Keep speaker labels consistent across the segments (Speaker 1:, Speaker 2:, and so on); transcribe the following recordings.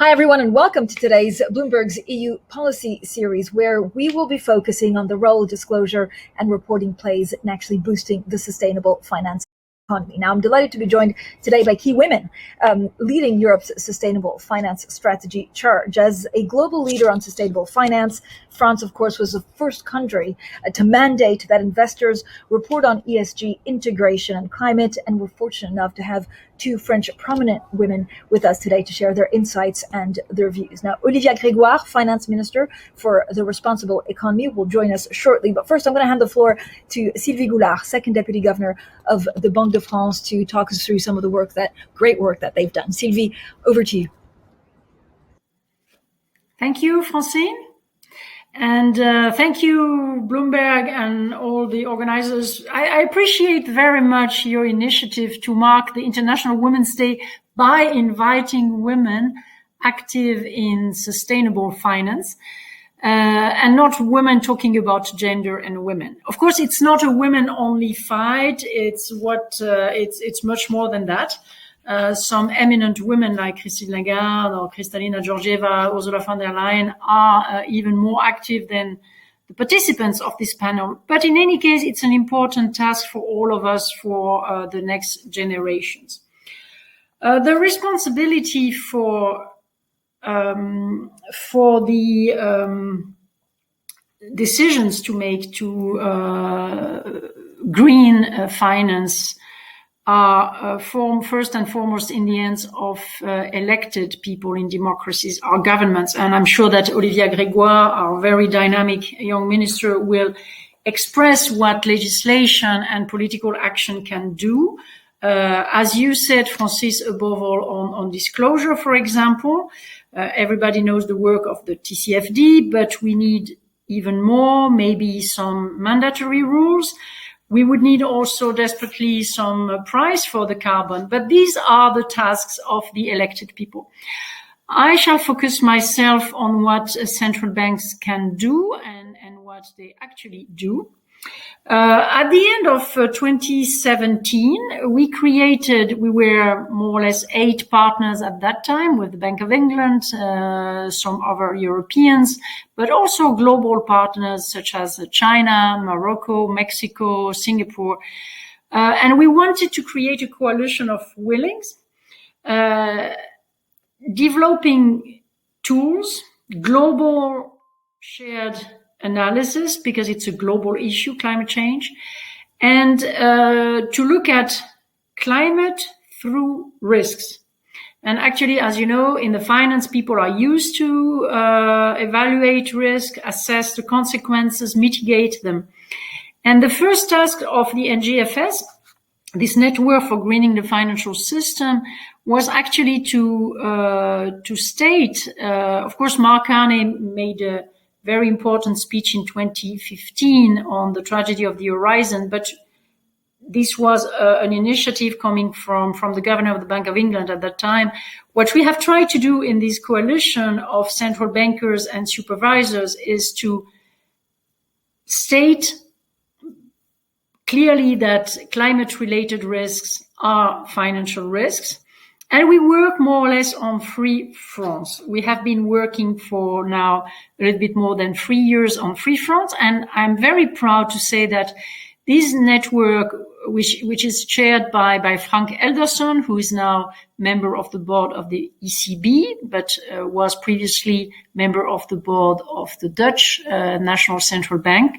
Speaker 1: Hi, everyone, and welcome to today's Bloomberg's EU policy series, where we will be focusing on the role disclosure and reporting plays in actually boosting the sustainable finance economy. Now, I'm delighted to be joined today by key women leading Europe's sustainable finance strategy charge. As a global leader on sustainable finance, France, of course, was the first country to mandate that investors report on ESG integration and climate, and we're fortunate enough to have two French prominent women with us today to share their insights and their views. Now, Olivia Grégoire, Finance Minister for the Responsible Economy, will join us shortly. But first, I'm going to hand the floor to Sylvie Goulard, Second Deputy Governor of the Banque de France, to talk us through some of the great work that they've done. Sylvie, over to you.
Speaker 2: Thank you, Francine. And thank you, Bloomberg and all the organizers. I appreciate very much your initiative to mark the International Women's Day by inviting women active in sustainable finance, and not women talking about gender and women. Of course, it's not a women-only fight. It's much more than that. Some eminent women like Christine Lagarde or Kristalina Georgieva, Ursula von der Leyen are even more active than the participants of this panel. But in any case, it's an important task for all of us for the next generations. The responsibility for the decisions to make to green finance are first and foremost in the hands of elected people in democracies, our governments. And I'm sure that Olivia Grégoire, our very dynamic young minister, will express what legislation and political action can do. As you said, Francis, above all on disclosure, for example. Everybody knows the work of the TCFD, but we need even more, maybe some mandatory rules. We would need also desperately some price for the carbon, but these are the tasks of the elected people. I shall focus myself on what central banks can do and what they actually do. At the end of 2017, we were more or less 8 partners at that time with the Bank of England, some other Europeans, but also global partners such as China, Morocco, Mexico, Singapore. And we wanted to create a coalition of willings, developing tools, global shared analysis, because it's a global issue, climate change, and to look at climate through risks. And actually, as you know, in the finance, people are used to evaluate risk, assess the consequences, mitigate them. And the first task of the NGFS, this network for greening the financial system, was actually to state, of course, Mark Carney made a very important speech in 2015 on the tragedy of the horizon, but this was an initiative coming from the governor of the Bank of England at that time. What we have tried to do in this coalition of central bankers and supervisors is to state clearly that climate-related risks are financial risks. And we work more or less on 3 fronts. We have been working for now a little bit more than 3 years on 3 fronts. And I'm very proud to say that this network, which is chaired by Frank Elderson, who is now member of the board of the ECB, but was previously member of the board of the Dutch National Central Bank.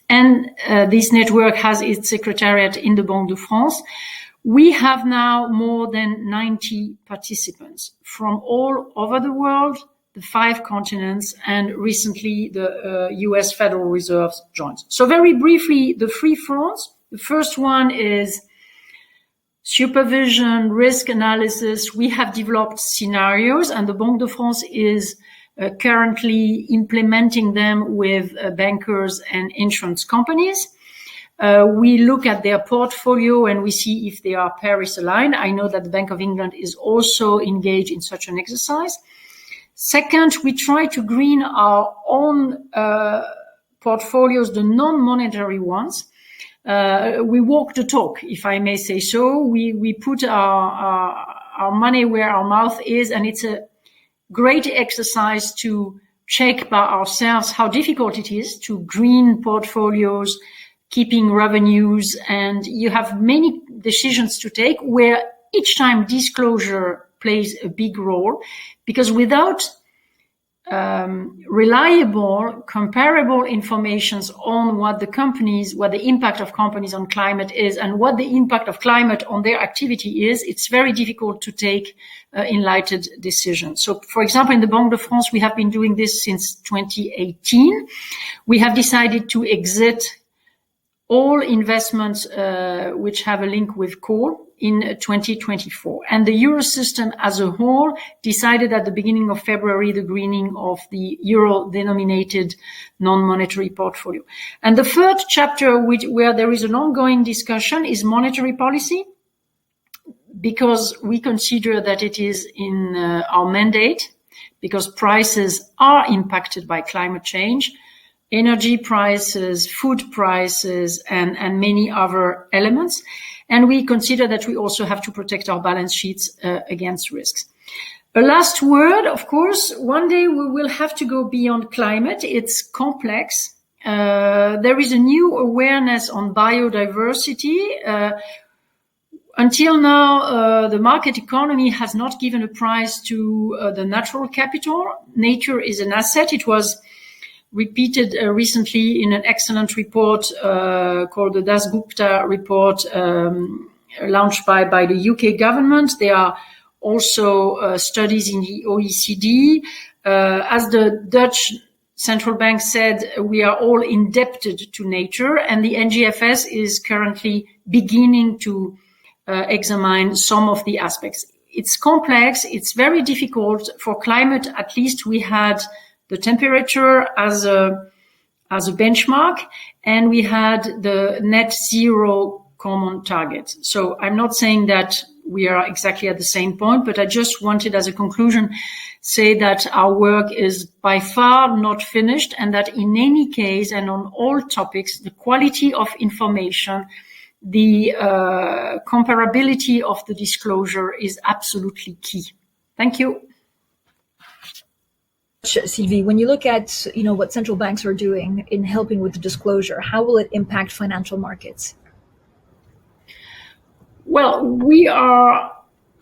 Speaker 2: And this network has its secretariat in the Banque de France. We have now more than 90 participants from all over the world, the 5 continents, and recently the US Federal Reserve joins. So very briefly, the 3 fronts. The first one is supervision, risk analysis. We have developed scenarios, and the Banque de France is currently implementing them with bankers and insurance companies. We look at their portfolio and we see if they are Paris aligned. I know that the Bank of England is also engaged in such an exercise. Second, we try to green our own portfolios, the non-monetary ones. We walk the talk, if I may say so. We put our money where our mouth is, and it's a great exercise to check by ourselves how difficult it is to green portfolios, keeping revenues, and you have many decisions to take where each time disclosure plays a big role, because without reliable, comparable informations on what the impact of companies on climate is and what the impact of climate on their activity is, it's very difficult to take enlightened decisions. So, for example, in the Banque de France, we have been doing this since 2018. We have decided to exit all investments which have a link with coal in 2024. And the Eurosystem as a whole decided at the beginning of February the greening of the euro-denominated non-monetary portfolio. And the third chapter where there is an ongoing discussion is monetary policy, because we consider that it is in our mandate, because prices are impacted by climate change. Energy prices, food prices, and many other elements. And we consider that we also have to protect our balance sheets against risks. A last word, of course, one day we will have to go beyond climate. It's complex. There is a new awareness on biodiversity. Until now, the market economy has not given a prize to the natural capital. Nature is an asset. It was repeated recently in an excellent report called the Dasgupta report, launched by the UK government. There are also studies in the OECD. As the Dutch central bank said, we are all indebted to nature, and the NGFS is currently beginning to examine some of the aspects. It's complex. It's very difficult. For climate, at least we had the temperature as a benchmark, and we had the net zero common target. So I'm not saying that we are exactly at the same point, but I just wanted as a conclusion say that our work is by far not finished, and that in any case and on all topics, the quality of information, the comparability of the disclosure is absolutely key. Thank you.
Speaker 1: Sylvie, when you look at what central banks are doing in helping with the disclosure, how will it impact financial markets?
Speaker 2: Well, we are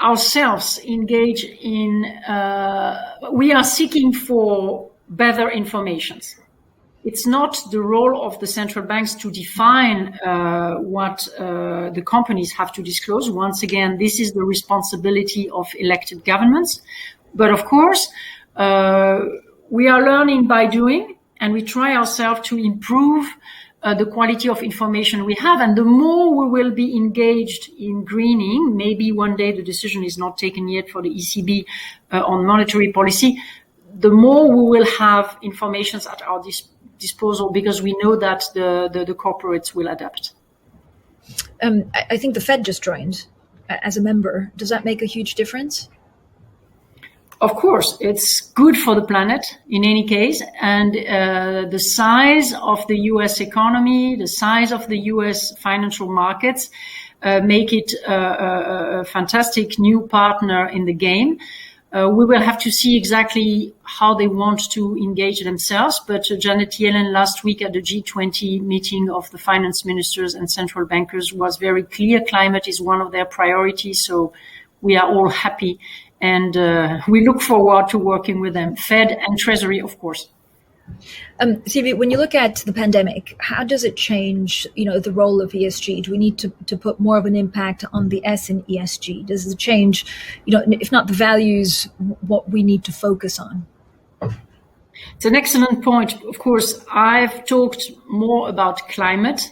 Speaker 2: ourselves engaged in, we are seeking for better information. It's not the role of the central banks to define what the companies have to disclose. Once again, this is the responsibility of elected governments. But of course, we are learning by doing, and we try ourselves to improve the quality of information we have. And the more we will be engaged in greening, maybe one day the decision is not taken yet for the ECB on monetary policy, the more we will have information at our disposal, because we know that the corporates will adapt.
Speaker 1: I think the Fed just joined as a member. Does that make a huge difference?
Speaker 2: Of course, it's good for the planet in any case. And the size of the US economy, the size of the US financial markets make it a fantastic new partner in the game. We will have to see exactly how they want to engage themselves. But Janet Yellen last week at the G20 meeting of the finance ministers and central bankers was very clear. Climate is one of their priorities. So we are all happy. And we look forward to working with them, Fed and Treasury, of course.
Speaker 1: Sylvie, when you look at the pandemic, how does it change, the role of ESG? Do we need to put more of an impact on the S in ESG? Does it change, if not the values, what we need to focus on?
Speaker 2: It's an excellent point. Of course, I've talked more about climate.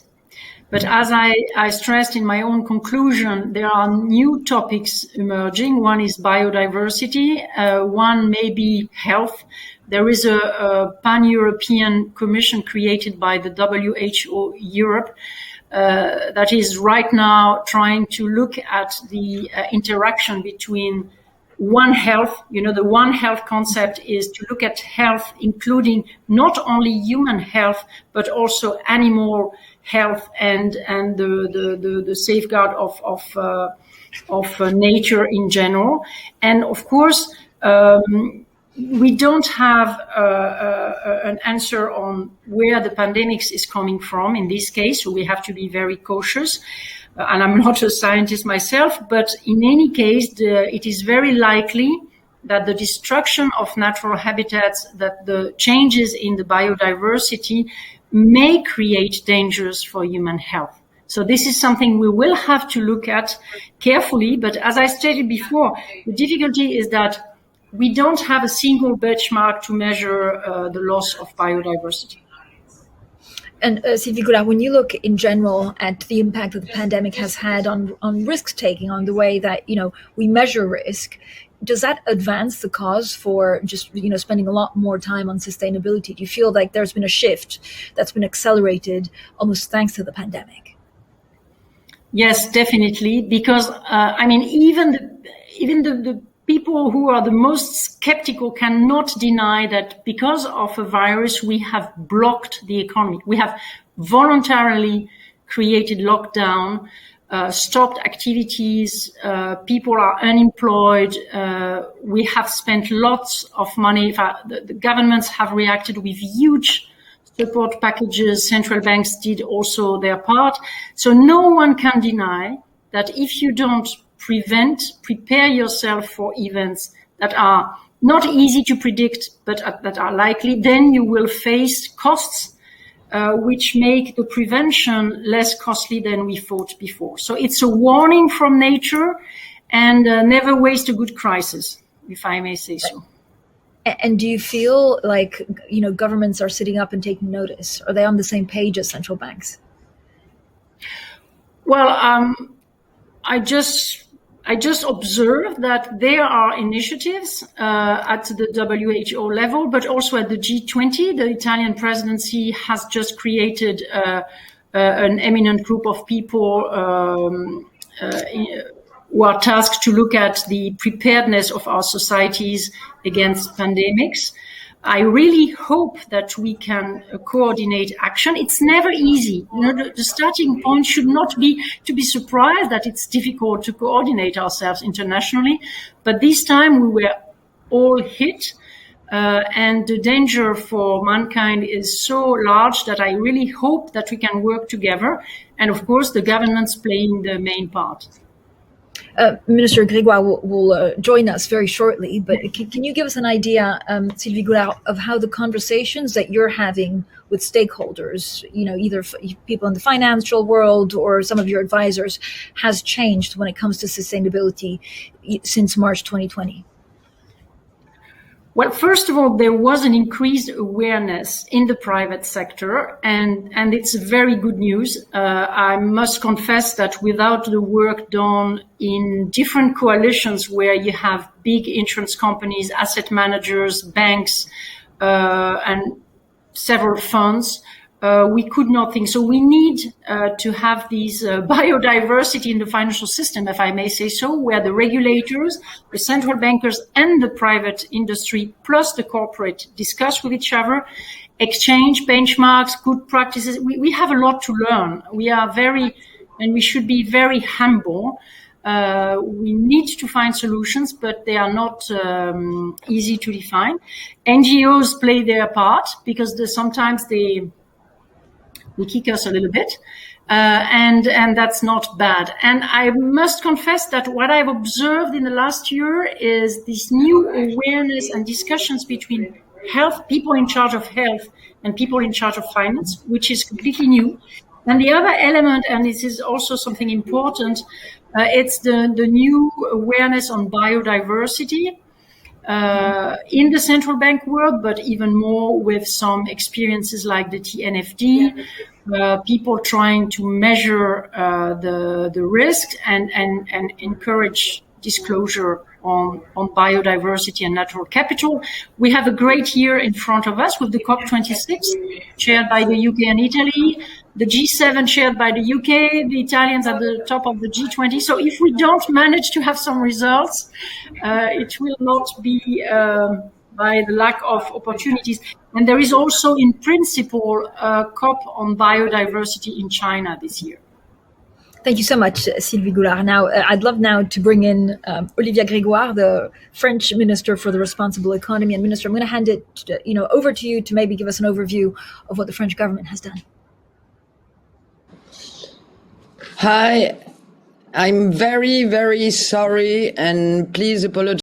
Speaker 2: But as I stressed in my own conclusion, there are new topics emerging. One is biodiversity. One may be health. There is a pan-European commission created by the WHO Europe that is right now trying to look at the interaction between One Health. The One Health concept is to look at health, including not only human health, but also animal health and the safeguard of nature in general. And of course, we don't have an answer on where the pandemic is coming from in this case, so we have to be very cautious. And I'm not a scientist myself, but in any case, it is very likely that the destruction of natural habitats, that the changes in the biodiversity may create dangers for human health. So this is something we will have to look at carefully. But as I stated before, the difficulty is that we don't have a single benchmark to measure the loss of biodiversity.
Speaker 1: And Sylvie Goulart, when you look in general at the impact that the pandemic has had on risk taking, on the way that we measure risk, does that advance the cause for just spending a lot more time on sustainability? Do you feel like there's been a shift that's been accelerated almost thanks to the pandemic?
Speaker 2: Yes, definitely, because even the people who are the most skeptical cannot deny that because of a virus, we have blocked the economy. We have voluntarily created lockdown, stopped activities, people are unemployed, we have spent lots of money. The governments have reacted with huge support packages, central banks did also their part. So no one can deny that if you don't prepare yourself for events that are not easy to predict, but that are likely, then you will face costs which make the prevention less costly than we thought before. So it's a warning from nature, and never waste a good crisis, if I may say so.
Speaker 1: And do you feel like governments are sitting up and taking notice? Are they on the same page as central banks?
Speaker 2: Well, I just observed that there are initiatives at the WHO level, but also at the G20. The Italian presidency has just created an eminent group of people who are tasked to look at the preparedness of our societies against pandemics. I really hope that we can coordinate action. It's never easy. The starting point should not be to be surprised that it's difficult to coordinate ourselves internationally. But this time we were all hit, and the danger for mankind is so large that I really hope that we can work together. And of course, the governments playing the main part.
Speaker 1: Minister Grégoire will join us very shortly, but can you give us an idea, Sylvie Goulart, of how the conversations that you're having with stakeholders, either people in the financial world or some of your advisors, has changed when it comes to sustainability since March 2020?
Speaker 2: Well, first of all, there was an increased awareness in the private sector, and it's very good news. I must confess that without the work done in different coalitions where you have big insurance companies, asset managers, banks, and several funds, we could not think. So we need to have these biodiversity in the financial system, if I may say so, where the regulators, the central bankers, and the private industry, plus the corporate, discuss with each other, exchange benchmarks, good practices. We have a lot to learn. And we should be very humble. We need to find solutions, but they are not easy to define. NGOs play their part because sometimes they kick us a little bit, and that's not bad. And I must confess that what I've observed in the last year is this new awareness and discussions between people in charge of health and people in charge of finance, which is completely new. And the other element, and this is also something important, it's the new awareness on biodiversity. In the central bank world, but even more with some experiences like the TNFD, people trying to measure the risk and encourage disclosure on biodiversity and natural capital. We have a great year in front of us with the COP26, chaired by the UK and Italy, the G7 chaired by the UK, the Italians at the top of the G20. So if we don't manage to have some results, it will not be by the lack of opportunities. And there is also, in principle, a COP on biodiversity in China this year.
Speaker 1: Thank you so much, Sylvie Goulard. Now, I'd love now to bring in Olivia Grégoire, the French Minister for the Responsible Economy. And Minister, I'm going to hand it over to you to maybe give us an overview of what the French government has done.
Speaker 3: Hi, I'm very, very sorry, and please apologize